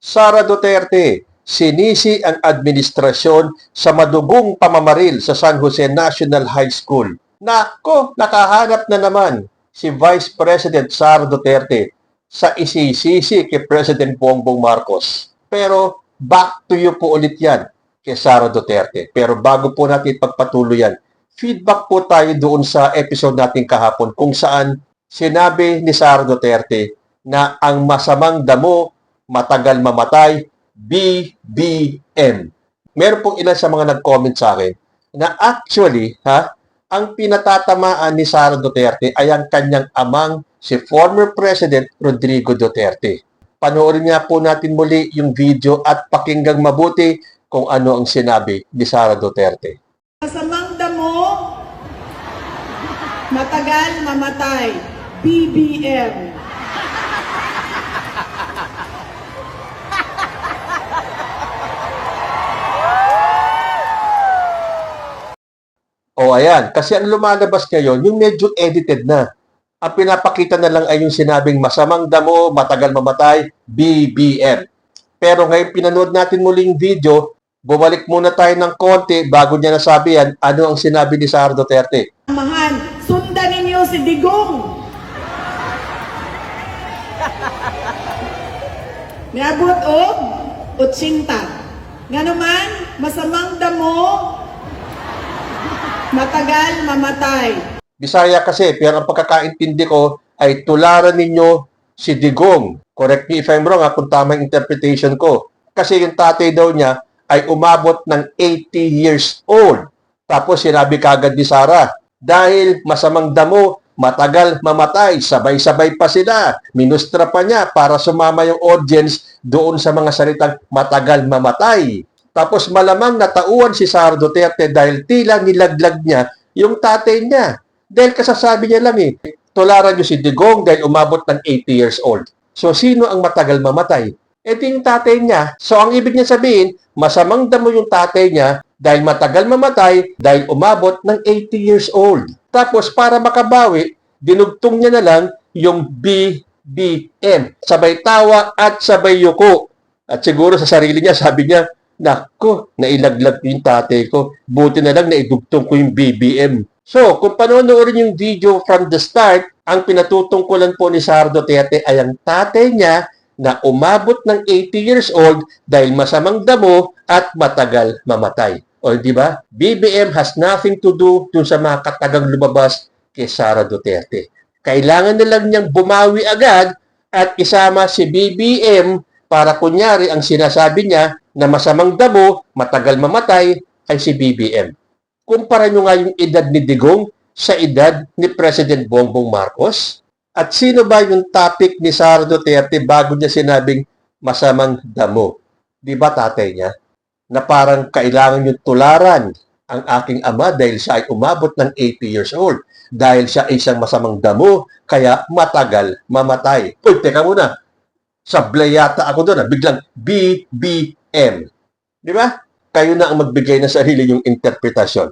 Sara Duterte, sinisi ang administrasyon sa madugong pamamaril sa San Jose National High School. Nako, nakahanap na naman si Vice President Sara Duterte sa isisisi kay President Bongbong Marcos. Pero back to you po ulit yan kay Sara Duterte. Pero bago po natin pagpatuloy yan, feedback po tayo doon sa episode natin kahapon kung saan sinabi ni Sara Duterte na ang masamang damo matagal mamatay, BBM. Meron pong ilan sa mga nag-comment sa akin na actually, ang pinatatamaan ni Sara Duterte ay ang kanyang amang si former President Rodrigo Duterte. Panoorin nga po natin muli yung video at pakinggang mabuti kung ano ang sinabi ni Sara Duterte. Masamang damo, matagal mamatay, BBM. O ayan, kasi ang lumalabas ngayon, yung medyo edited na. Ang pinapakita na lang ay yung sinabing masamang damo, matagal mamatay, BBM. Pero ngayon pinanood natin muli yung video, bumalik muna tayo ng konti bago niya nasabi yan, ano ang sinabi ni Sara Duterte. Amahan, sundan ninyo si Digong. Niabot og 80. Nga naman, masamang damo, matagal mamatay. Bisaya kasi, pero ang pagkakaintindi ko ay tularan ninyo si Digong. Correct me if I'm wrong kung tama yung interpretation ko. Kasi yung tatay daw niya ay umabot ng 80 years old. Tapos sinabi kagad ni Sara, dahil masamang damo, matagal mamatay, sabay-sabay pa sila. Minustra pa niya para sumama yung audience doon sa mga salitang matagal mamatay. Tapos malamang natauan si Sara Duterte dahil tila nilaglag niya yung tatay niya. Dahil kasasabi niya lang tularan niyo si Digong dahil umabot ng 80 years old. So sino ang matagal mamatay? Ito yung tatay niya. So ang ibig niya sabihin, masamang damo yung tatay niya dahil matagal mamatay dahil umabot ng 80 years old. Tapos para makabawi, dinugtong niya na lang yung BBM. Sabay tawa at sabay yuko. At siguro sa sarili niya, sabi niya, nako, nailaglag yung tatay ko. Buti na lang naidugtong ko yung BBM. So, kung panonoorin yung video from the start, ang pinatutungkulan po ni Sara Duterte ay ang tatay niya na umabot ng 80 years old dahil masamang damo at matagal mamatay. O di ba? BBM has nothing to do dun sa mga katagang lumabas kay Sara Duterte. Kailangan na lang niyang bumawi agad at isama si BBM para kunyari ang sinasabi niya na masamang damo, matagal mamatay ay si BBM. Kumpara nyo nga yung edad ni Digong sa edad ni President Bongbong Marcos. At sino ba yung topic ni Sara Duterte bago niya sinabing masamang damo? Di ba tatay niya? Na parang kailangan yung tularan ang aking ama dahil siya ay umabot ng 80 years old. Dahil siya ay isang masamang damo, kaya matagal mamatay. Uy, teka muna. Sablay yata ako doon. Biglang BBM. Di ba? Kayo na ang magbigay ng sarili yung interpretasyon.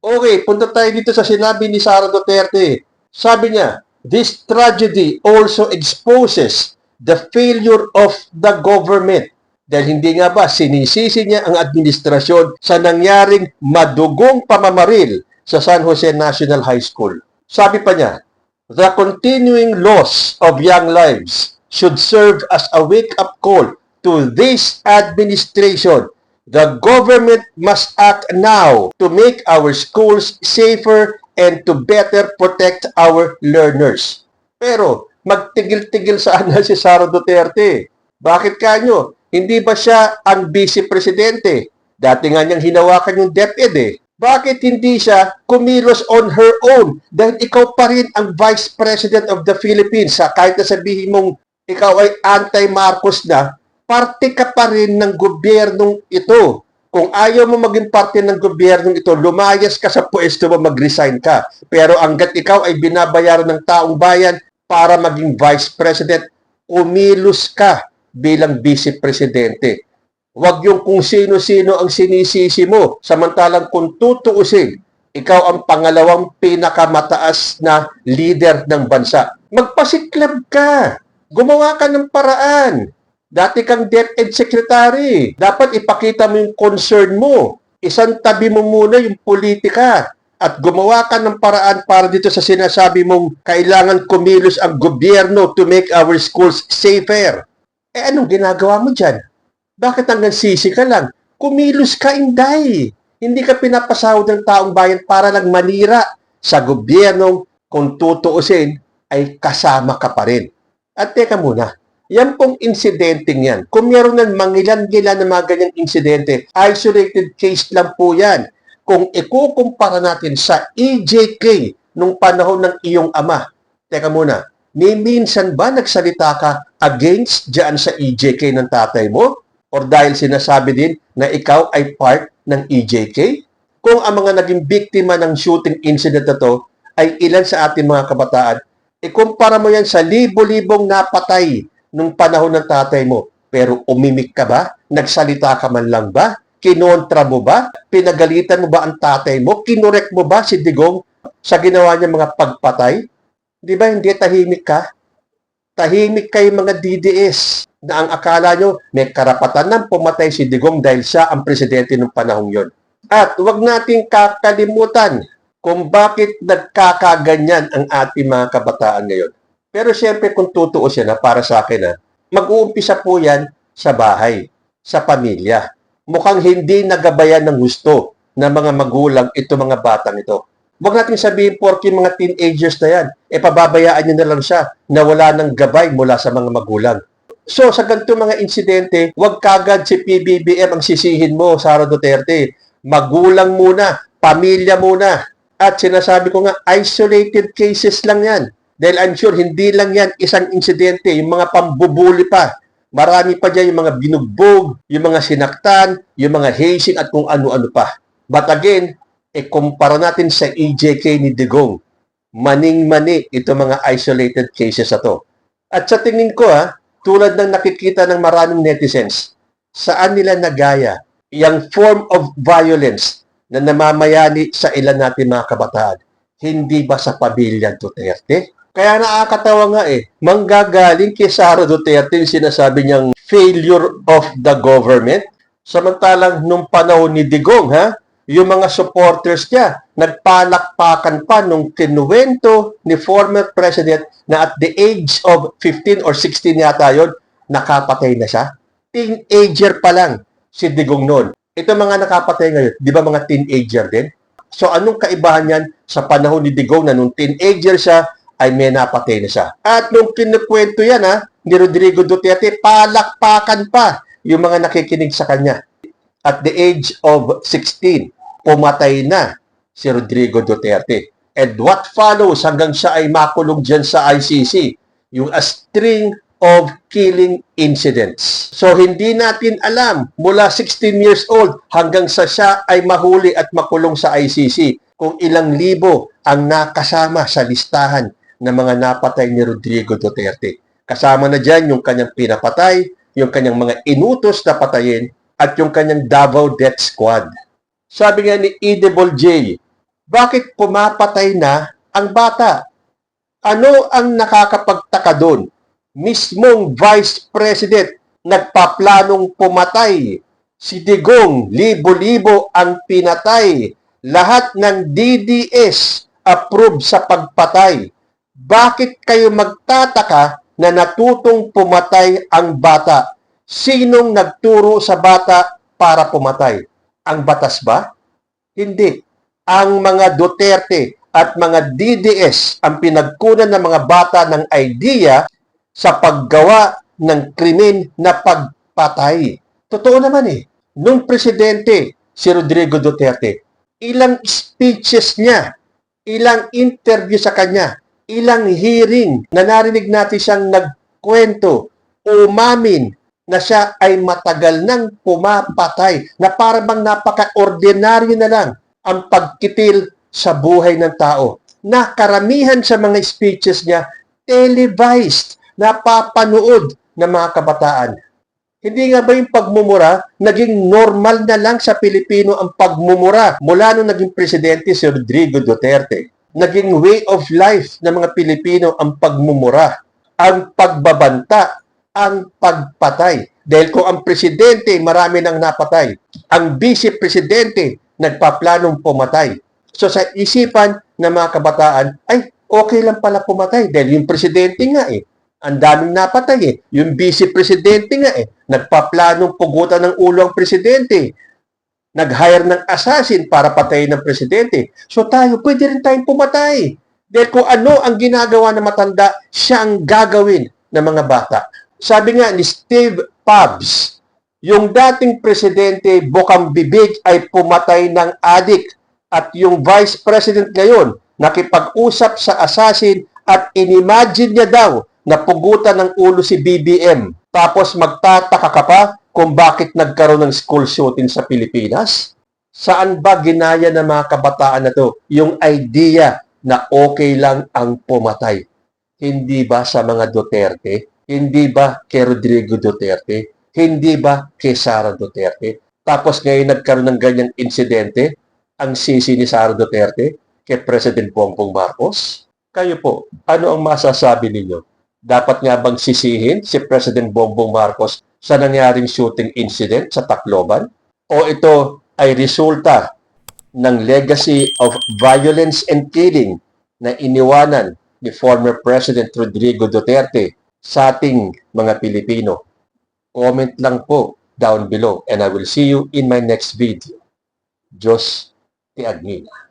Okay, punta tayo dito sa sinabi ni Sara Duterte. Sabi niya, this tragedy also exposes the failure of the government. Dahil hindi nga ba sinisisi niya ang administrasyon sa nangyaring madugong pamamaril sa San Jose National High School. Sabi pa niya, the continuing loss of young lives should serve as a wake-up call to this administration. The government must act now to make our schools safer and to better protect our learners. Pero magtigil-tigil sana si Sara Duterte. Bakit kanyo? Hindi ba siya ang vice presidente? Dati nga niyang hinawakan yung DepEd Bakit hindi siya kumilos on her own? Dahil ikaw pa rin ang vice president of the Philippines. Kahit na sabihin mong ikaw ay anti-Marcos na, parte ka pa rin ng gobyernong ito. Kung ayaw mo maging parte ng gobyernong ito, lumayas ka sa pwesto mo, mag-resign ka. Pero hanggat ikaw ay binabayaran ng taong bayan para maging vice president, umilos ka bilang vice presidente. Huwag yung kung sino-sino ang sinisisi mo. Samantalang kung tutuusin, ikaw ang pangalawang pinakamataas na leader ng bansa. Magpasiklab ka. Gumawa ka ng paraan. Dati kang DepEd Secretary. Dapat ipakita mo yung concern mo. Isang tabi mo muna yung politika at gumawa ka ng paraan para dito sa sinasabi mong kailangan kumilos ang gobyerno to make our schools safer. Anong ginagawa mo dyan? Bakit hanggang sisi ka lang? Kumilos ka, Inday. Hindi ka pinapasahod ng taong bayan para lang manira sa gobyernong kung tutuusin ay kasama ka pa rin. At teka muna, yan pong insidenteng yan. Kung meron ng mangilan-gilan na mga ganyang insidente, isolated case lang po yan. Kung ikukumpara natin sa EJK nung panahon ng iyong ama, teka muna, ni minsan ba nagsalita ka against dyan sa EJK ng tatay mo? Or dahil sinasabi din na ikaw ay part ng EJK? Kung ang mga naging biktima ng shooting incident na to ay ilan sa ating mga kabataan, ikumpara mo yan sa libo-libong napatay nung panahon ng tatay mo. Pero umimik ka ba? Nagsalita ka man lang ba? Kinontra mo ba? Pinagalitan mo ba ang tatay mo? Kinorek mo ba si Digong sa ginawa niya mga pagpatay? Di ba hindi tahimik ka? Tahimik kayo mga DDS na ang akala nyo may karapatan ng pumatay si Digong dahil siya ang presidente ng panahong yon. At huwag nating kakalimutan kung bakit nagkakaganyan ang ating mga kabataan ngayon. Pero siyempre kung tutuos yan, para sa akin, mag-uumpisa po yan sa bahay, sa pamilya. Mukhang hindi nagabayan ng gusto ng mga magulang ito mga batang ito. Huwag natin sabihin porke mga teenagers na yan, pababayaan nyo na lang siya na wala ng gabay mula sa mga magulang. So sa ganito mga insidente, huwag kagad si PBBM ang sisihin mo, Sara Duterte. Magulang muna, pamilya muna. At sinasabi ko nga, isolated cases lang yan. Dahil I'm sure hindi lang yan isang insidente, yung mga pambubuli pa. Marami pa dyan yung mga binugbog, yung mga sinaktan, yung mga hazing at kung ano-ano pa. But again, kumpara natin sa EJK ni Digong. Maning-mani ito mga isolated cases na to. At sa tingin ko, tulad ng nakikita ng maraming netizens, saan nila nagaya yung form of violence na namamayani sa ilan natin mga kabataan? Hindi ba sa pamilya Duterte? Kaya nakakatawa nga manggagaling kay Sara Duterte yung sinasabi niyang failure of the government. Samantalang nung panahon ni Digong, yung mga supporters niya, nagpalakpakan pa nung kinuwento ni former president na at the age of 15 or 16 yata yun, nakapatay na siya. Teenager pa lang si Digong noon. Ito mga nakapatay ngayon, di ba mga teenager din? So anong kaibahan yan sa panahon ni Digong na nung teenager siya, ay may napatay na siya. At nung kinukwento yan ni Rodrigo Duterte, palakpakan pa yung mga nakikinig sa kanya. At the age of 16, pumatay na si Rodrigo Duterte. And what follows hanggang siya ay makulong dyan sa ICC? Yung a string of killing incidents. So hindi natin alam mula 16 years old hanggang sa siya ay mahuli at makulong sa ICC kung ilang libo ang nakasama sa listahan ng mga napatay ni Rodrigo Duterte. Kasama na dyan yung kanyang pinapatay, yung kanyang mga inutos na patayin, at yung kanyang Davao Death Squad. Sabi nga ni Edible J, bakit pumapatay na ang bata? Ano ang nakakapagtaka doon? Mismong Vice President nagpaplanong pumatay. Si Digong, libo-libo ang pinatay. Lahat ng DDS approved sa pagpatay. Bakit kayo magtataka na natutong pumatay ang bata? Sinong nagturo sa bata para pumatay? Ang batas ba? Hindi. Ang mga Duterte at mga DDS ang pinagkunan ng mga bata ng idea sa paggawa ng krimen na pagpatay. Totoo naman Nung presidente si Rodrigo Duterte, ilang speeches niya, ilang interview sa kanya, ilang hearing na narinig natin siyang nagkwento, umamin na siya ay matagal nang pumapatay, na parang napaka-ordinaryo na lang ang pagkitil sa buhay ng tao. Na karamihan sa mga speeches niya, televised, napapanood ng mga kabataan. Hindi nga ba yung pagmumura, naging normal na lang sa Pilipino ang pagmumura mula nung naging presidente si Rodrigo Duterte? Naging way of life ng mga Pilipino ang pagmumura, ang pagbabanta ang pagpatay. Dahil kung ang presidente marami nang napatay, ang vice presidente nagpaplanong pumatay. So sa isipan ng mga kabataan, ay okay lang pala pumatay dahil yung presidente nga ang daming napatay Yung vice presidente nga nagpaplanong pugutan ng ulo ang presidente. Nag-hire ng assassin para patayin ng presidente. So tayo, pwede rin tayong pumatay. Dahil kung ano ang ginagawa ng matanda, siya ang gagawin ng mga bata. Sabi nga ni Steve Pabs, yung dating presidente bukang bibig ay pumatay ng adik at yung vice president ngayon nakipag-usap sa assassin at inimagine niya daw na pugutan ng ulo si BBM. Tapos magtataka ka pa kung bakit nagkaroon ng school shooting sa Pilipinas? Saan ba ginaya ng mga kabataan na to yung idea na okay lang ang pumatay? Hindi ba sa mga Duterte? Hindi ba kay Rodrigo Duterte? Hindi ba kay Sara Duterte? Tapos ngayon nagkaroon ng ganyang insidente, ang sisi ni Sara Duterte kay President Bongbong Marcos? Kayo po, ano ang masasabi ninyo? Dapat nga bang sisihin si President Bongbong Marcos sa nangyaring shooting incident sa Tacloban? O ito ay resulta ng legacy of violence and killing na iniwanan ni former President Rodrigo Duterte sa ating mga Pilipino? Comment lang po down below and I will see you in my next video. Diyos ti Agmina.